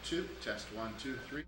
2. Test 1, 2, 3.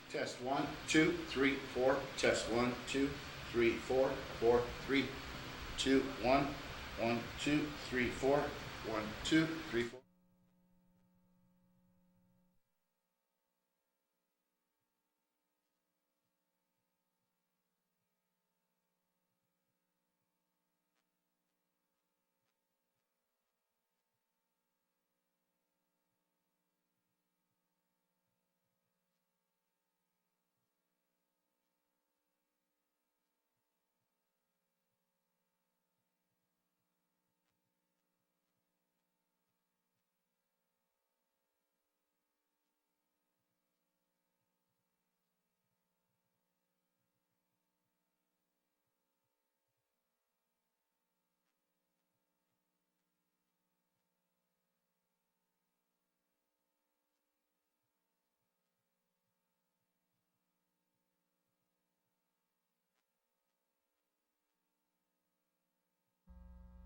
Test 1, 2, 3, 4. Test 1, 2, 3, 4. 4, 3, 2, 1. 1, 2, 3, 4. 1, 2, 3, 4.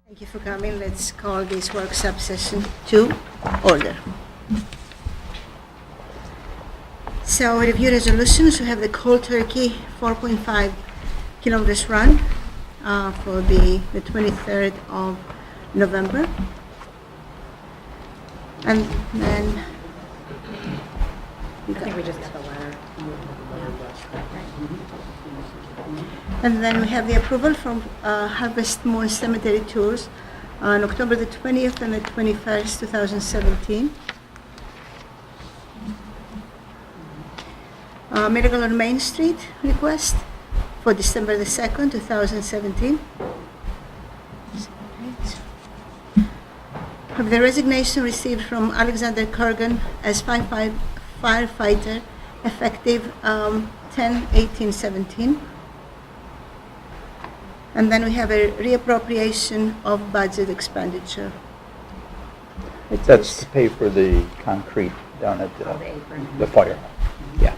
Thank you for coming. Let's call this workshop session to order. So, review resolutions. We have the cold turkey 4.5 kilometers run for the 23rd of November. And then I think we just got the letter. And then we have the approval from Harvest Moon Cemetery Tours on October the 20th and the 21st, 2017. Miracle on Main Street request for December the 2nd, 2017. Have the resignation received from Alexander Kurgan as firefighter effective 10/18/17. And then we have a reappropriation of budget expenditure. That's to pay for the concrete down at Oh, the apron. the fire. Yeah.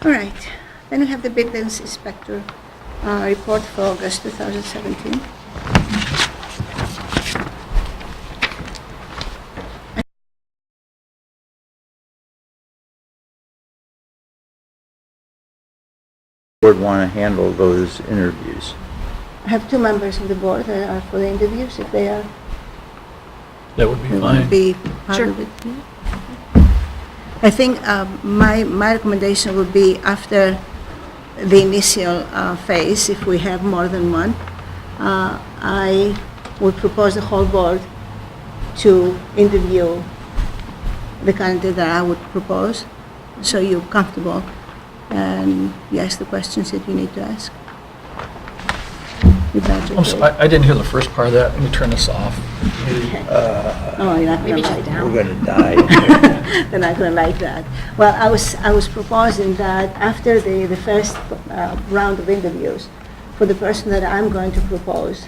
All right. Then we have the buildings inspector report for August 2017. Board want to handle those interviews. I have two members of the board that are for the interviews, if they are. That would be They want to fine. be part of it. I think my recommendation would be after the initial phase, if we have more than one, I would propose the whole board to interview the candidate that I would propose, so you're comfortable and you ask the questions that you need to ask. If that's I'm sorry, okay. I didn't hear the first part of that. Let me turn this off. Oh, you're not Maybe gonna shut like it down. We're going to die. They're not going to like that. Well, I was proposing that after the first round of interviews, for the person that I'm going to propose,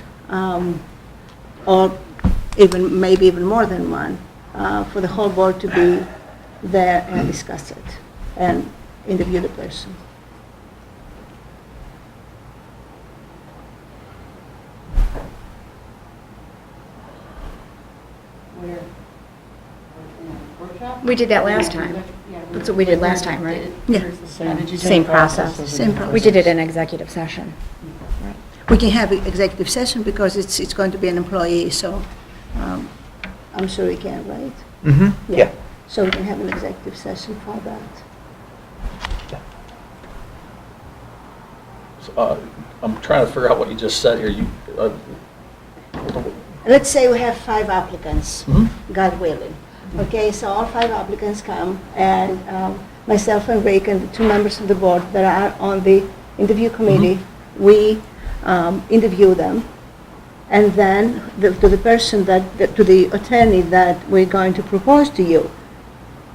or maybe even more than one, for the whole board to be there and discuss it and interview the person. We did that last time. That's what we did last time, right? Yeah, Same process. same process. We did it in executive session. We can have an executive session because it's going to be an employee, so I'm sure we can, right? Mm-hmm, yeah. So we can have an executive session for that. I'm trying to figure out what you just said here. Let's say we have 5 applicants, Mhm. God willing. Okay, so all 5 applicants come, and myself and Rick and the 2 members of the board that are on the interview committee, we interview them, and then to the person to the attorney that we're going to propose to you,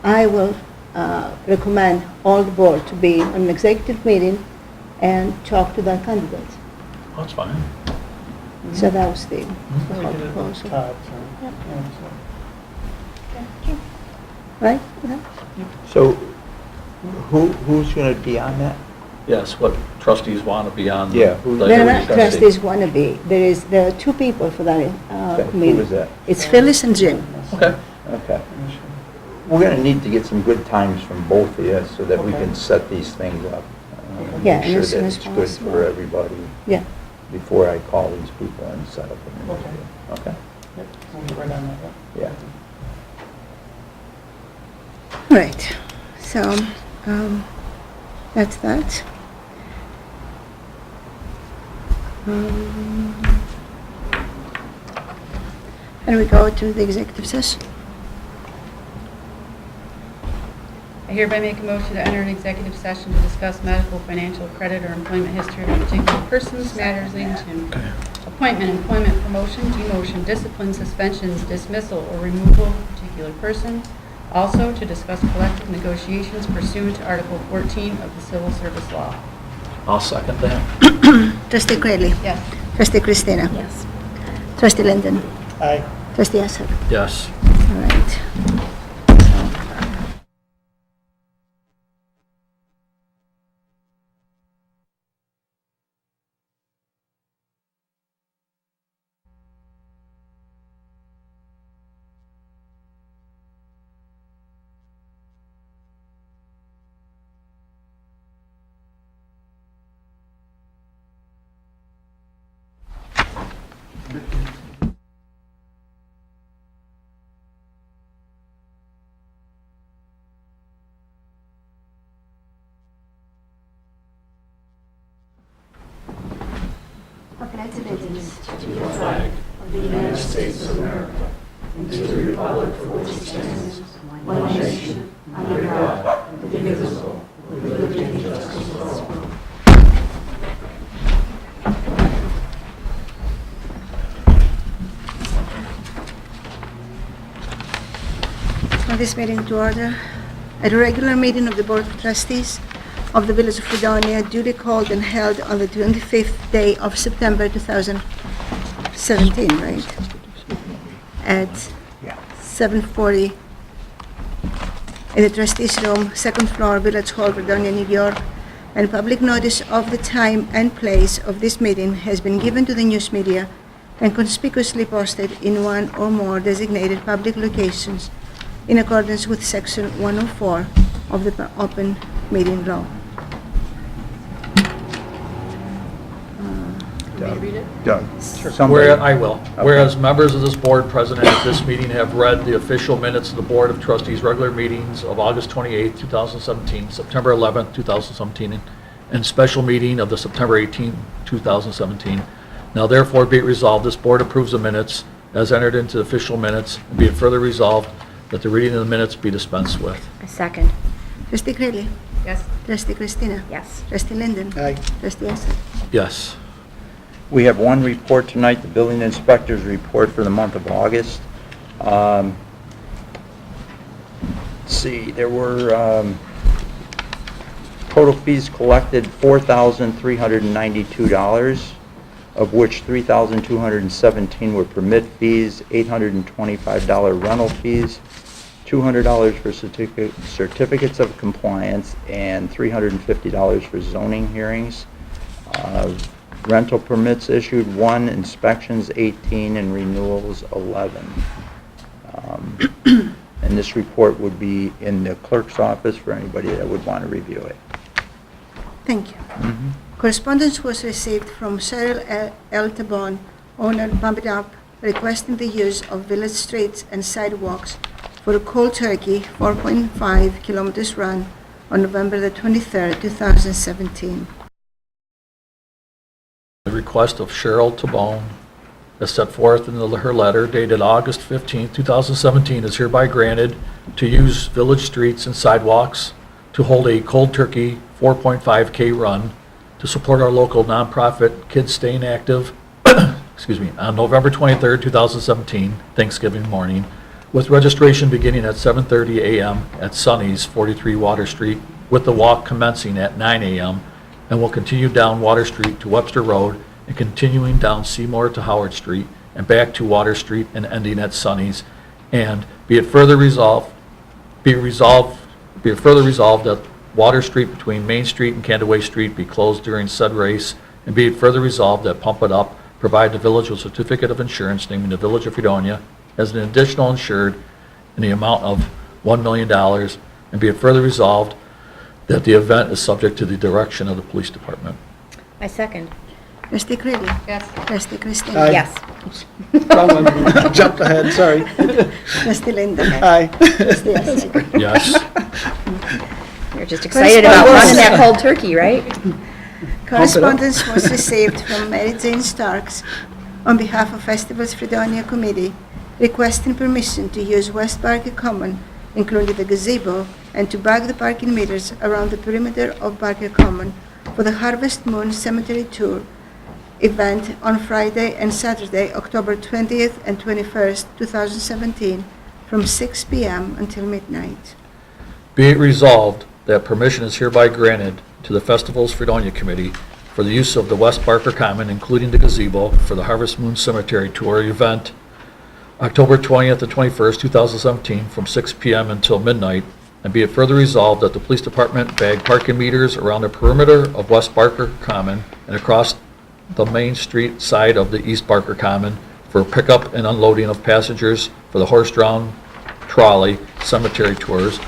I will recommend all the board to be on an executive meeting and talk to that candidate. That's fine. So that was the whole proposal. Right? Yeah. So who's going to be on that? Yes, what trustees want to be on. Yeah, who- the They're not trustee. trustees wanna be. There are 2 people for that Okay, committee. who is that? It's Phyllis and Jim. Okay. Okay. We're going to need to get some good times from both of you so that we Okay. can set these things up. Yeah, Make and sure as soon that as it's good possible. for everybody Yeah. before I call these people and set up an Okay. interview. Okay? Yep, we'll get right on that, Yeah. Right. So, that's that. And we go to the executive session. I hereby make a motion to enter an executive session to discuss medical, financial, credit, or employment history of particular persons, matters leading to appointment, employment, promotion, demotion, discipline, suspensions, dismissal, or removal of a particular person. Also, to discuss collective negotiations pursuant to Article 14 of the Civil Service Law. I'll second that. Trustee Cradley. Yes. Trustee Christina. Yes. Trustee Linden. Aye. Trustee Assad. Yes. All right. Call this meeting to order. At a regular meeting of the Board of Trustees of the Village of Fredonia, duly called and held on the 25th day of September 2017, right? At 7:40 in the Trustees' Room, 2nd floor, Village Hall, Fredonia, New York, and public notice of the time and place of this meeting has been given to the news media and conspicuously posted in one or more designated public locations in accordance with Section 104 of the Open Meeting Law. Doug, Where, somebody, I will. Whereas members of this board present at this meeting have read the official minutes of the Board of Trustees' regular meetings of August 28, 2017, September 11, 2017, and special meeting of the September 18, 2017. Now therefore be it resolved, this board approves the minutes as entered into the official minutes, and be it further resolved that the reading of the minutes be dispensed with. A second. Trustee Cradley. Yes. Trustee Christina. Yes. Trustee Linden. Aye. Trustee Assad. Yes. we have one report tonight, the building inspector's report for the month of August. Let's see, there were total fees collected $4,392, of which $3,217 were permit fees, $825 rental fees, $200 for certificates of compliance, and $350 for zoning hearings. Rental permits issued 1, inspections 18, and renewals 11. And this report would be in the clerk's office for anybody that would want to review it. Thank you. Correspondence was received from Cheryl L. Tabon, owner Pump It Up requesting the use of village streets and sidewalks for a cold turkey 4.5 kilometers run on November the 23rd, 2017. The request of Cheryl Tabone, as set forth in her letter dated August 15, 2017, is hereby granted to use village streets and sidewalks to hold a cold turkey 4.5K run to support our local nonprofit Kids Staying Active on November 23, 2017, Thanksgiving morning, with registration beginning at 7:30 a.m. at Sunny's, 43 Water Street, with the walk commencing at 9 a.m. and will continue down Water Street to Webster Road and continuing down Seymour to Howard Street and back to Water Street and ending at Sunny's. And be it further resolved that Water Street between Main Street and Candaway Street be closed during said race, and be it further resolved that Pump It Up provide the village with a certificate of insurance naming the Village of Fredonia as an additional insured in the amount of $1 million, and be it further resolved that the event is subject to the direction of the police department. I second. Trustee Greeley. Yes. Trustee Christina. Aye. Yes. Wrong one. Jumped ahead, sorry. Trustee Linda. Aye. Trustee Essig. Yes. You're just excited about running that cold turkey, right? Correspondence was received from Mary Jane Starks on behalf of Festivals Fredonia Committee requesting permission to use West Barker Common, including the gazebo, and to bag the parking meters around the perimeter of Barker Common for the Harvest Moon Cemetery Tour event on Friday and Saturday, October 20th and 21st, 2017, from 6 p.m. until midnight. Be it resolved that permission is hereby granted to the Festivals Fredonia Committee for the use of the West Barker Common, including the gazebo, for the Harvest Moon Cemetery Tour event, October 20th and 21st, 2017, from 6 p.m. until midnight, and be it further resolved that the police department bag parking meters around the perimeter of West Barker Common and across the Main Street side of the East Barker Common for pickup and unloading of passengers for the horse-drawn trolley cemetery tours.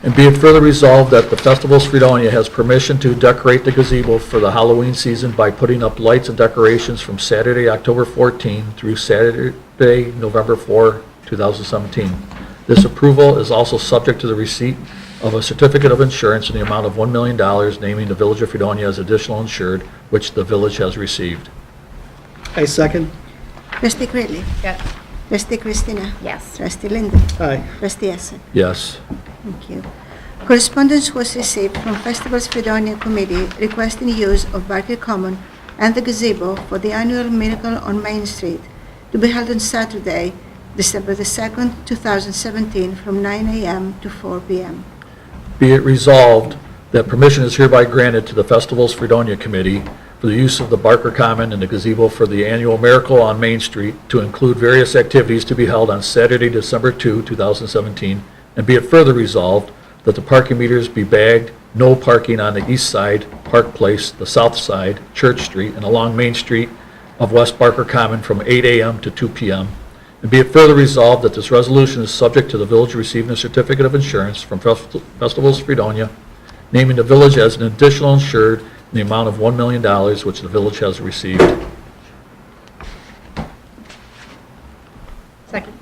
And be it further resolved that the Festivals Fredonia has permission to decorate the gazebo for the Halloween season by putting up lights and decorations from Saturday, October 14 through Saturday, November 4, 2017. This approval is also subject to the receipt of a certificate of insurance in the amount of $1 million naming the Village of Fredonia as additional insured, which the village has received. I second. Trustee Greeley. Yes. Trustee Christina. Yes. Trustee Linda. Aye. Trustee Essig. Yes. Thank you. Correspondence was received from Festivals Fredonia Committee requesting use of Barker Common and the gazebo for the annual Miracle on Main Street to be held on Saturday, December the 2nd, 2017, from 9 a.m. to 4 p.m. Be it resolved that permission is hereby granted to the Festivals Fredonia Committee for the use of the Barker Common and the gazebo for the annual Miracle on Main Street to include various activities to be held on Saturday, December 2, 2017, and be it further resolved that the parking meters be bagged, no parking on the east side, Park Place, the south side, Church Street, and along Main Street of West Barker Common from 8 a.m. to 2 p.m. And be it further resolved that this resolution is subject to the village receiving a certificate of insurance from Festivals Fredonia, naming the village as an additional insured in the amount of $1 million, which the village has received. Second.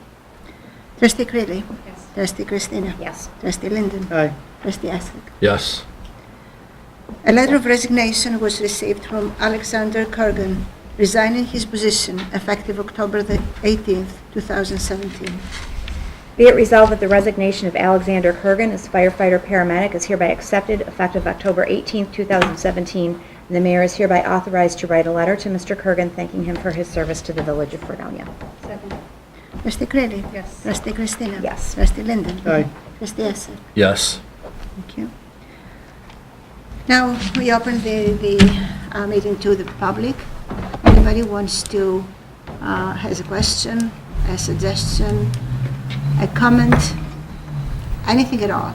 Trustee Greeley. Yes. Trustee Christina. Yes. Trustee Linden. Aye. Trustee Essig. Yes. A letter of resignation was received from Alexander Kurgan, resigning his position effective October the 18th, 2017. Be it resolved that the resignation of Alexander Kurgan as firefighter/paramedic is hereby accepted effective October 18, 2017, and the mayor is hereby authorized to write a letter to Mr. Kurgan thanking him for his service to the village of Fredonia. Second. Trustee Greeley. Yes. Trustee Christina. Yes. Trustee Linden. Aye. Trustee Essig. Yes. Thank you. Now, we open the meeting to the public. Anybody wants to, has a question, a suggestion, a comment, anything at all?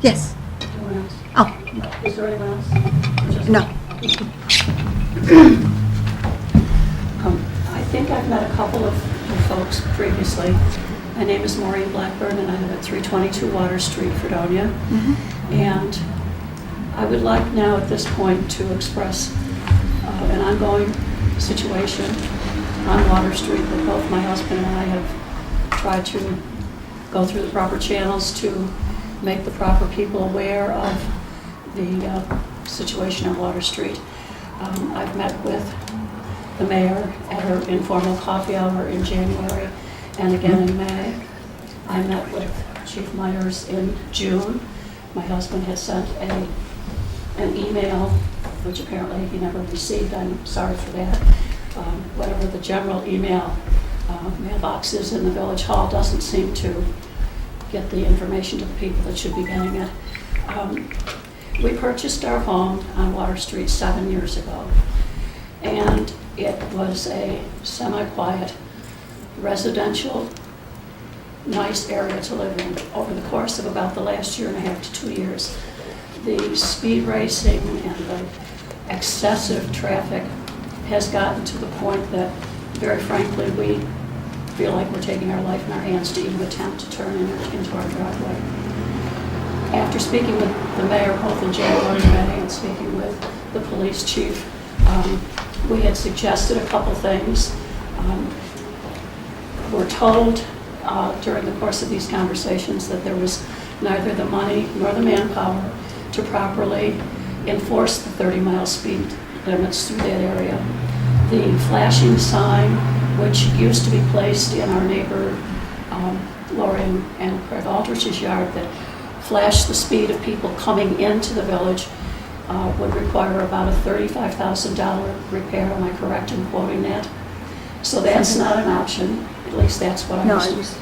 Yes? Oh, Is there anyone else? no. I think I've met a couple of folks previously. My name is Maureen Blackburn, and I live at 322 Water Street, Fredonia. And I would like now at this point to express an ongoing situation on Water Street that both my husband and I have tried to go through the proper channels to make the proper people aware of the situation on Water Street. I've met with the mayor at her informal coffee hour in January and again in May. I met with Chief Myers in June. My husband has sent an email, which apparently he never received. I'm sorry for that. Whatever the general email mailbox is in the village hall doesn't seem to get the information to the people that should be getting it. We purchased our home on Water Street 7 years ago, and it was a semi-quiet, residential, nice area to live in. Over the course of about the last 1.5 to 2 years, the speed racing and the excessive traffic has gotten to the point that, very frankly, we feel like we're taking our life in our hands to even attempt to turn into our driveway. After speaking with the mayor both in January and May and speaking with the police chief, we had suggested a couple things. We're told during the course of these conversations that there was neither the money nor the manpower to properly enforce the 30-mile speed limits through that area. The flashing sign, which used to be placed in our neighbor Lori and Craig Aldrich's yard, that flashed the speed of people coming into the village, would require about a $35,000 repair. Am I correct in quoting that? So that's not an option. At least that's what I No, was. it was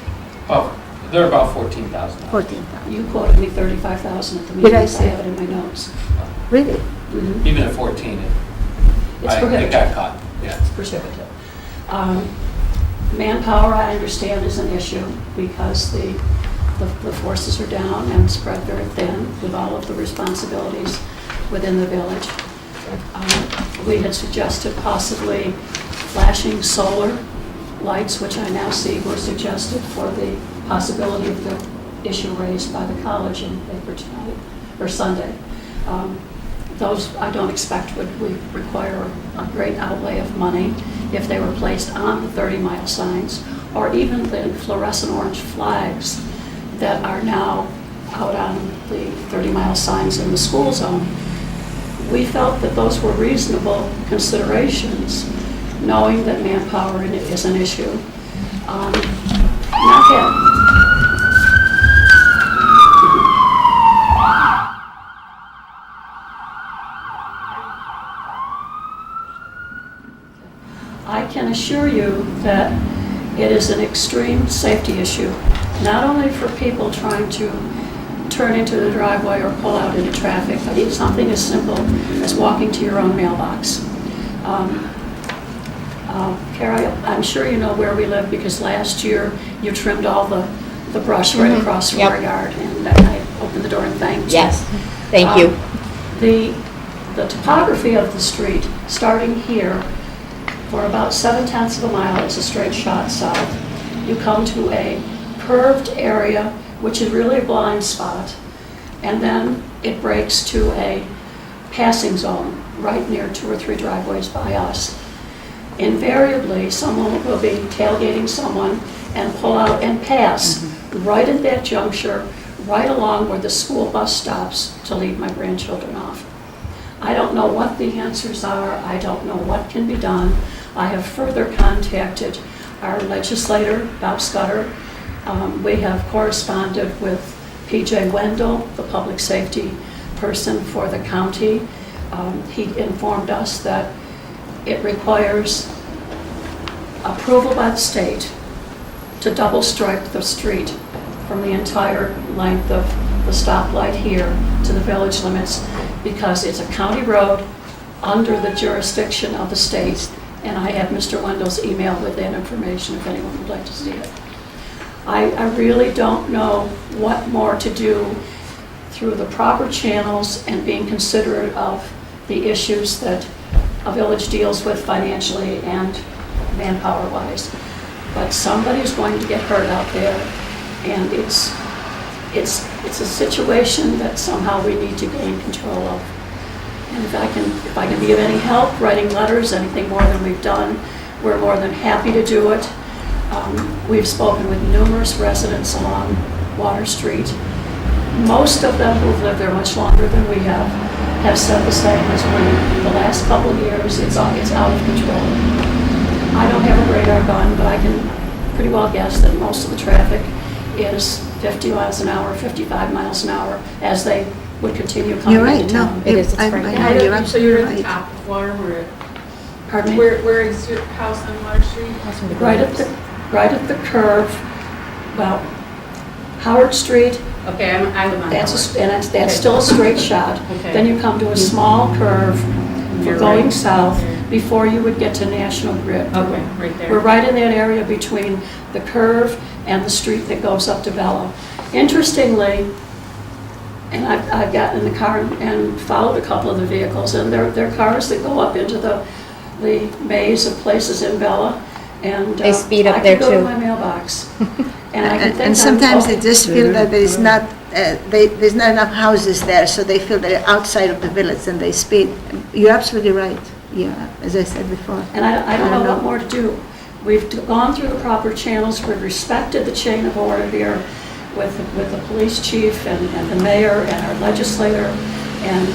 Oh, they're about 14,000. 14,000. You quoted me 35,000 at the Did meeting. I I say have it in my notes. Really? Mhm. Even at 14, It's it prohibitive. got caught, yeah. It's prohibitive. Manpower, I understand, is an issue because the forces are down and spread very thin with all of the responsibilities within the village. We had suggested possibly flashing solar lights, which I now see were suggested for the possibility of the issue raised by the college in paper tonight, or Sunday. Those I don't expect would require a great outlay of money if they were placed on the 30-mile signs, or even the fluorescent orange flags that are now out on the 30-mile signs in the school zone. We felt that those were reasonable considerations, knowing that manpower is an issue. Not yet. I can assure you that it is an extreme safety issue, not only for people trying to turn into the driveway or pull out into traffic, but even something as simple as walking to your own mailbox. Carrie, I'm sure you know where we live because last year you trimmed all the brush right across from our yard, and I opened the door and thanked you. Yes, thank you. The topography of the street, starting here, for about 7/10 of a mile, it's a straight shot south. You come to a curved area, which is really a blind spot, and then it breaks to a passing zone right near 2 or 3 driveways by us. Invariably, someone will be tailgating someone and pull out and pass right at that juncture, right along where the school bus stops to leave my grandchildren off. I don't know what the answers are. I don't know what can be done. I have further contacted our legislator, Bob Scudder. We have corresponded with P.J. Wendell, the public safety person for the county. He informed us that it requires approval by the state to double stripe the street from the entire length of the stoplight here to the village limits because it's a county road under the jurisdiction of the state. And I have Mr. Wendell's email with that information if anyone would like to see it. I really don't know what more to do through the proper channels and being considerate of the issues that a village deals with financially and manpower-wise. But somebody's going to get hurt out there, and it's a situation that somehow we need to gain control of. And if I can be of any help, writing letters, anything more than we've done, we're more than happy to do it. We've spoken with numerous residents along Water Street. Most of them who've lived there much longer than we have said the same as we. The last couple of years, it's out of control. I don't have a radar gun, but I can pretty well guess that most of the traffic is 50 miles an hour, 55 miles an hour, as they would continue coming You're right, into no. town. It is, it's I- right I now. know you're So you're at absolutely the right. top of Water, Pardon me? where is your house on Water Street? Right at the curve, well, Howard Street, Okay, I live on Howard. that's still a straight shot. Okay. Then you come to a small curve You're going right. south before you would get to National Grid. Okay, right We're there. right in that area between the curve and the street that goes up to Bella. Interestingly, and I've gotten in the car and followed a couple of the vehicles, and they're cars that go up into the maze of places in Bella, and They speed up I there can go to too. my mailbox, and I can think And sometimes they I'm- just feel that there is not, there's not enough houses there, so they feel they're outside of the village and they speed. You're absolutely right, yeah, as I said before. And I don't know what more to do. We've gone through the proper channels, we've respected the chain of order here with the police chief and the mayor and our legislator, and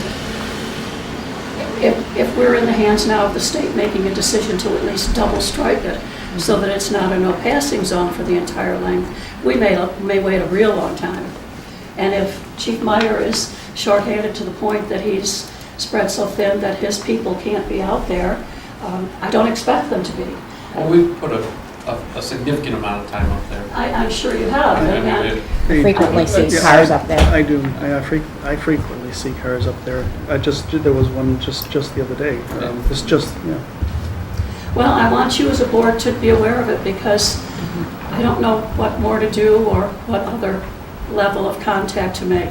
if we're in the hands now of the state making a decision to at least double stripe it, so that it's not a no passing zone for the entire length, we may wait a real long time. And if Chief Meyer is shorthanded to the point that he's spread so thin that his people can't be out there, I don't expect them to be. Well, we've put a significant amount of time up there. I'm sure you have. I and- mean, Frequently see Yeah, cars up there. I do. I frequently see cars up there. There was one just the other day. It's just, yeah. Well, I want you as a board to be aware of it, because I don't know what more to do or what other level of contact to make.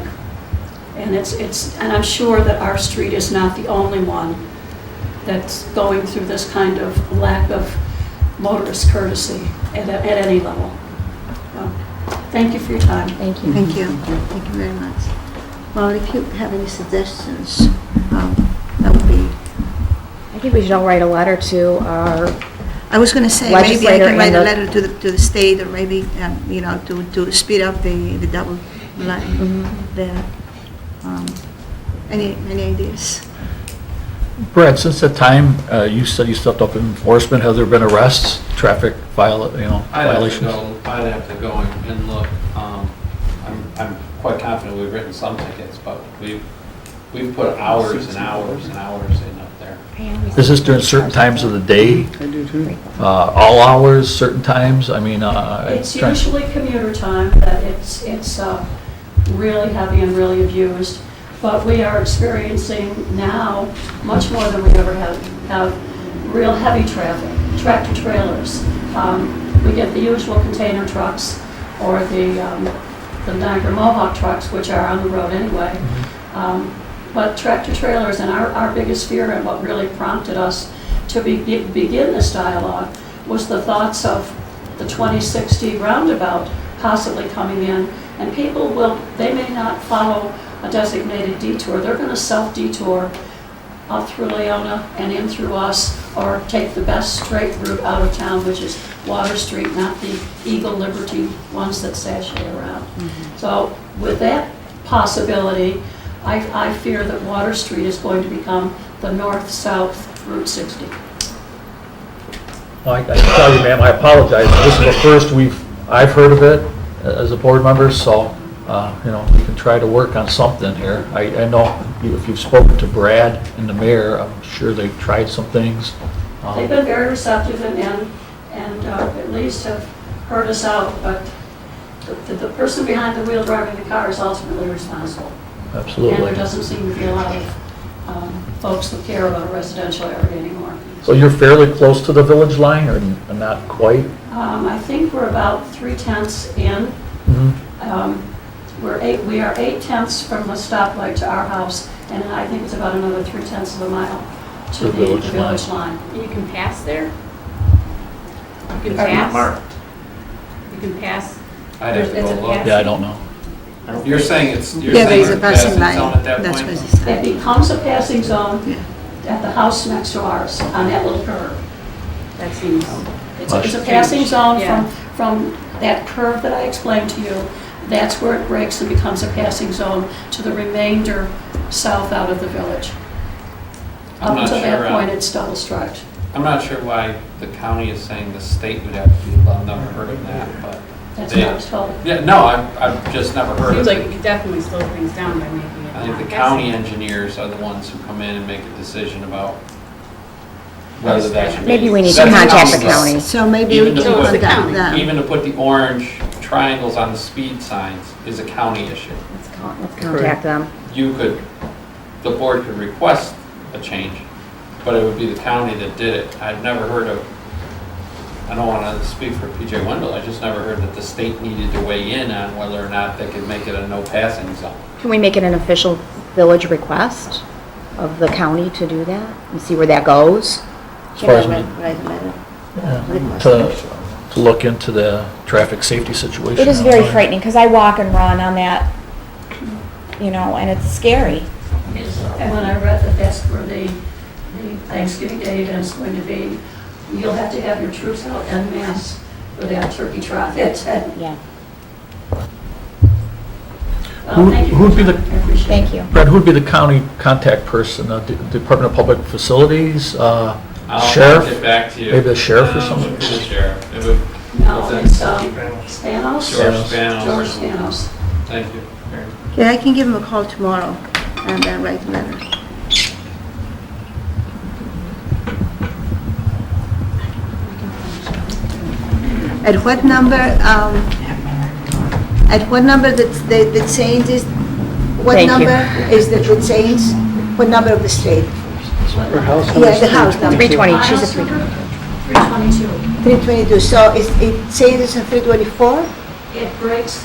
And and I'm sure that our street is not the only one that's going through this kind of lack of motorist courtesy at any level. Well, thank you for your time. Thank you. Thank you, thank you very much. Well, if you have any suggestions, that would be, I think we should all write a letter to our, I was going to say, maybe I Legislator can write and a the- letter to the state, or maybe, to speed up the double line there. Any ideas? Brad, since that time, you said you stepped up in enforcement, have there been arrests, traffic violations? I'd have to go and look. I'm quite confident we've written some tickets, but we've put hours and hours and hours in up there. Is this during certain times of the day, I do too. all hours, certain times? I mean, It's usually commuter time that it's really heavy and really abused, but we are experiencing now, much more than we ever have real heavy traffic, tractor trailers. We get the usual container trucks or the Niagara Mohawk trucks, which are on the road anyway. But tractor trailers, and our biggest fear, and what really prompted us to begin this dialogue, was the thoughts of the 2060 roundabout possibly coming in, and people they may not follow a designated detour. They're going to self-detour up through Leona and in through us, or take the best straight route out of town, which is Water Street, not the Eagle Liberty ones that sashay around. So with that possibility, I fear that Water Street is going to become the north-south Route 60. Well, I can tell you, ma'am, I apologize. This is the first I've heard of it as a board member, so, we can try to work on something here. I know if you've spoken to Brad and the mayor, I'm sure they've tried some things. They've been very receptive and at least have heard us out, but the person behind the wheel driving the car is ultimately responsible. And there Absolutely. doesn't seem to be a lot of folks that care about a residential area anymore. So you're fairly close to the village line, or not quite? I think we're about 3/10 in. We are 8/10 from the stoplight to our house, and I think it's about another 3/10 of a mile to the village line. And you can pass there? You can Are not pass? You can pass? I'd have to Is go it look. gas? Yeah, I don't know. You're saying it's, you're Yeah, saying there's a it's a passing passing zone line. at that That's point? what he said. It becomes a passing zone at the house next to ours, on that little curve. That seems, It's a passing zone Yeah. from that curve that I explained to you. That's where it breaks and becomes a passing zone to the remainder south out of the village. I'm Up not until sure, that point, it's double striped. I'm not sure why the county is saying the state would have to be involved. I've never heard of that, but. That's they- what I was told. Yeah, no, I've just never heard seems of like it. it could definitely slow things down by making it. I think the not county passing. engineers are the ones who come in and make a decision about whether that should be. Maybe we need to That's contact the council. county. So maybe Even we to can put the contact county, them. Even to put the orange triangles on the speed signs is a county issue. Let's contact them. You could, the board could request a change, but it would be the county that did it. I've never heard of, I don't want to speak for PJ Wendell, I just never heard that the state needed to weigh in on whether or not they could make it a no passing zone. Can we make it an official village request of the county to do that and see where that goes? As far as Can I me- write a letter? Yeah, to look into the traffic safety situation. It is very frightening because I walk and run on that, you know, and it's scary. And when I read that that's where the Thanksgiving Day event's going to be, you'll have to have your troops out en masse for that turkey trot at 10. Yeah. Thank you Who'd be for the- your time. I appreciate it. Thank you. Brad, who'd be the county contact person? Department of Public Facilities, I'll sheriff? get back to you. Maybe a sheriff or something? The sheriff. It would, No, what's that? it's Spanos? George Spanos. George Spanos. Thank you. Yeah, I can give him a call tomorrow and then write a letter. At what number the change is, what Thank you. number is the change? What number of the street? Her house number Yeah, is the house number. 320, she's a Miles 320. 322. 322, so it changes in 324? It breaks,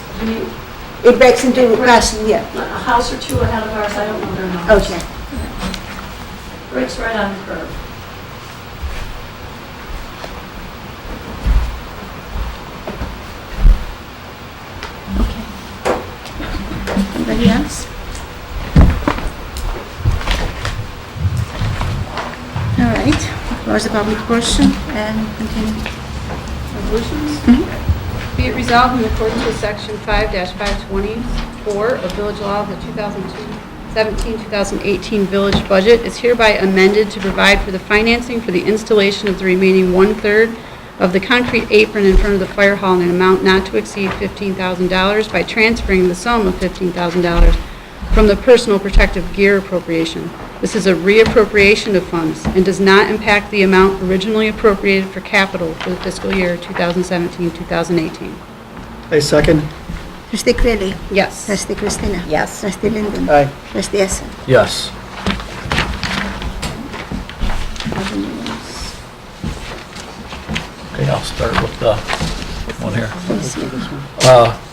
It breaks into passing, yeah. a house or two ahead of ours, I don't know their numbers. Okay. Breaks right on the curve. Anybody else? All right, close the public portion and continue. Resolutions? Be it resolved in accordance with Section 5-524 of Village Law, the 2017-2018 village budget is hereby amended to provide for the financing for the installation of the remaining one-third of the concrete apron in front of the fire hall in an amount not to exceed $15,000 by transferring the sum of $15,000 from the personal protective gear appropriation. This is a reappropriation of funds and does not impact the amount originally appropriated for capital for the fiscal year 2017-2018. I second. Trustee Crilly? Yes. Trustee Christina? Yes. Trustee Linden? Aye. Trustee Essen? Yes. Okay, I'll start with the one here.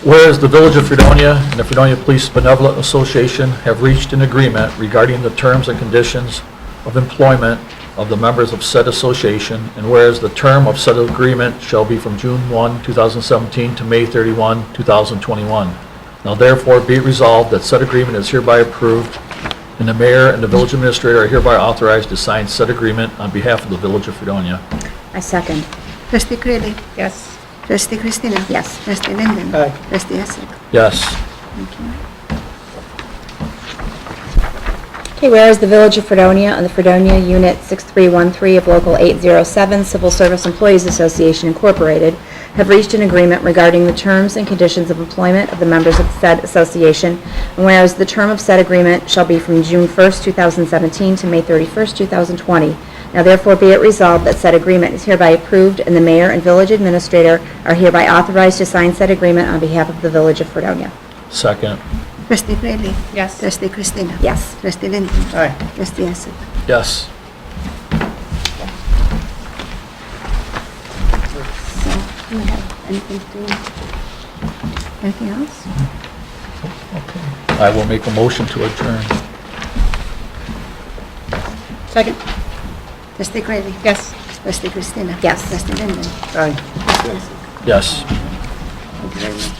Whereas the Village of Fredonia and the Fredonia Police Benevolent Association have reached an agreement regarding the terms and conditions of employment of the members of said association, and whereas the term of said agreement shall be from June 1, 2017 to May 31, 2021. Now therefore be it resolved that said agreement is hereby approved, and the mayor and the village administrator are hereby authorized to sign said agreement on behalf of the Village of Fredonia. I second. Trustee Crilly? Yes. Trustee Christina? Yes. Trustee Linden? Aye. Trustee Essen? Yes. Thank you. Okay, whereas the Village of Fredonia and the Fredonia Unit 6313 of Local 807 Civil Service Employees Association Incorporated have reached an agreement regarding the terms and conditions of employment of the members of said association, and whereas the term of said agreement shall be from June 1st, 2017 to May 31st, 2020. Now therefore be it resolved that said agreement is hereby approved, and the mayor and village administrator are hereby authorized to sign said agreement on behalf of the Village of Fredonia. Second. Trustee Crilly? Yes. Trustee Christina? Yes. Trustee Linden? Aye. Trustee Essen? Yes. So, do you have anything to, anything else? Okay. I will make a motion to adjourn. Second? Trustee Crilly? Yes. Trustee Christina? Yes. Trustee Linden? Aye. Trustee Essen? Yes. Thank you very much.